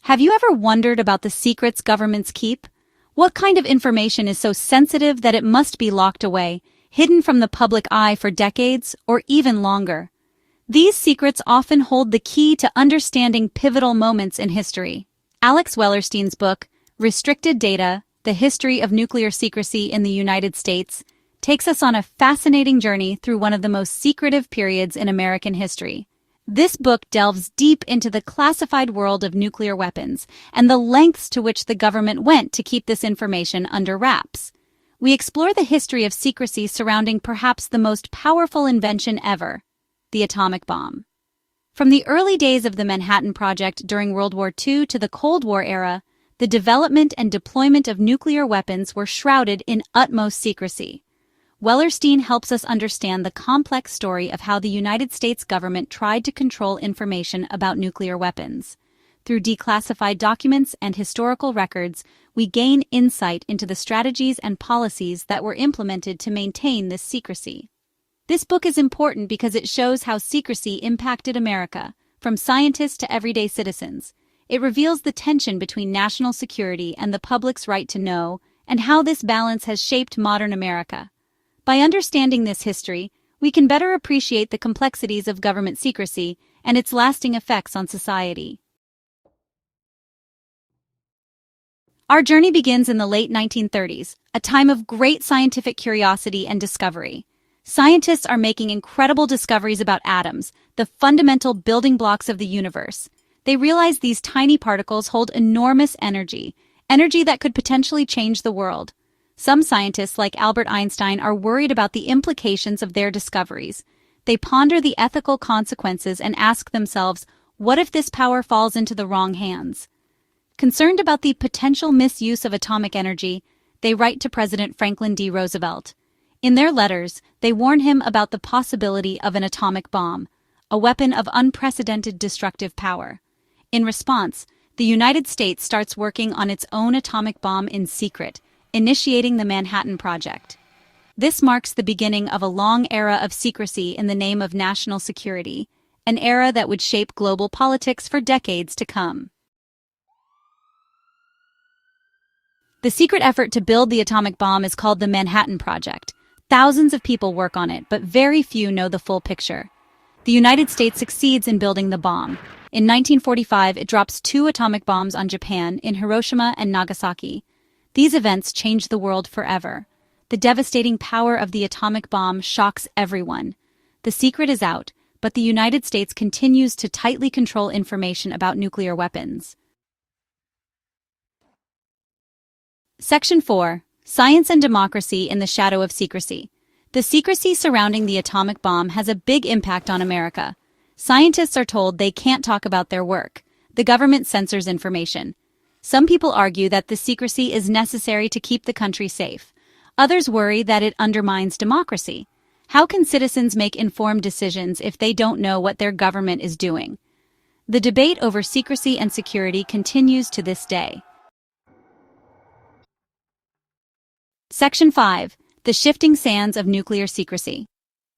Have you ever wondered about the secrets governments keep? What kind of information is so sensitive that it must be locked away, hidden from the public eye for decades or even longer? These secrets often hold the key to understanding pivotal moments in history. Alex Wellerstein's book, Restricted Data: The History of Nuclear Secrecy in the United States, takes us on a fascinating journey through one of the most secretive periods in American history. This book delves deep into the classified world of nuclear weapons and the lengths to which the government went to keep this information under wraps. We explore the history of secrecy surrounding perhaps the most powerful invention ever, the atomic bomb. From the early days of the Manhattan Project during World War II to the Cold War era, the development and deployment of nuclear weapons were shrouded in utmost secrecy. Wellerstein helps us understand the complex story of how the United States government tried to control information about nuclear weapons. Through declassified documents and historical records, we gain insight into the strategies and policies that were implemented to maintain this secrecy. This book is important because it shows how secrecy impacted America, from scientists to everyday citizens. It reveals the tension between national security and the public's right to know, and how this balance has shaped modern America. By understanding this history, we can better appreciate the complexities of government secrecy and its lasting effects on society. Our journey begins in the late 1930s, a time of great scientific curiosity and discovery. Scientists are making incredible discoveries about atoms, the fundamental building blocks of the universe. They realize these tiny particles hold enormous energy that could potentially change the world. Some scientists, like Albert Einstein, are worried about the implications of their discoveries. They ponder the ethical consequences and ask themselves, what if this power falls into the wrong hands? Concerned about the potential misuse of atomic energy, they write to President Franklin D. Roosevelt. In their letters, they warn him about the possibility of an atomic bomb, a weapon of unprecedented destructive power. In response, the United States starts working on its own atomic bomb in secret, initiating the Manhattan Project. This marks the beginning of a long era of secrecy in the name of national security, an era that would shape global politics for decades to come. The secret effort to build the atomic bomb is called the Manhattan Project. Thousands of people work on it, but very few know the full picture. The United States succeeds in building the bomb. In 1945, it drops 2 atomic bombs on Japan in Hiroshima and Nagasaki. These events changed the world forever. The devastating power of the atomic bomb shocks everyone. The secret is out, but the United States continues to tightly control information about nuclear weapons. Section 4. Science and Democracy in the Shadow of Secrecy. The secrecy surrounding the atomic bomb has a big impact on America. Scientists are told they can't talk about their work. The government censors information. Some people argue that the secrecy is necessary to keep the country safe. Others worry that it undermines democracy. How can citizens make informed decisions if they don't know what their government is doing? The debate over secrecy and security continues to this day. Section 5. The Shifting Sands of Nuclear Secrecy.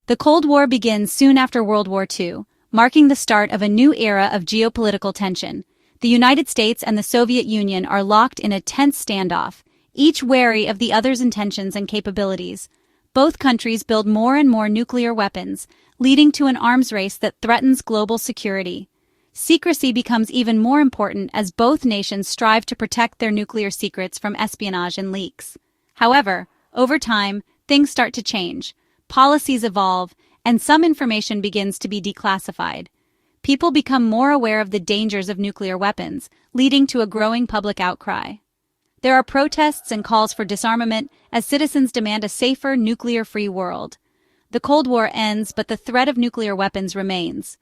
The Cold War begins soon after World War II, marking the start of a new era of geopolitical tension. The United States and the Soviet Union are locked in a tense standoff, each wary of the other's intentions and capabilities. Both countries build more and more nuclear weapons, leading to an arms race that threatens global security. Secrecy becomes even more important as both nations strive to protect their nuclear secrets from espionage and leaks. However, over time, things start to change. Policies evolve, and some information begins to be declassified. People become more aware of the dangers of nuclear weapons, leading to a growing public outcry. There are protests and calls for disarmament as citizens demand a safer, nuclear-free world. The Cold War ends, but the threat of nuclear weapons remains.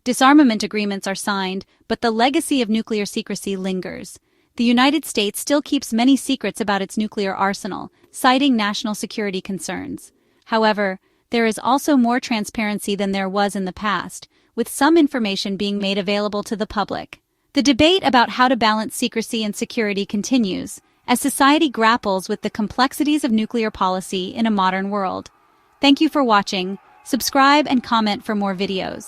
Disarmament agreements are signed, but the legacy of nuclear secrecy lingers. The United States still keeps many secrets about its nuclear arsenal, citing national security concerns. However, there is also more transparency than there was in the past, with some information being made available to the public. The debate about how to balance secrecy and security continues, as society grapples with the complexities of nuclear policy in a modern world. Thank you for watching. Subscribe and comment for more videos.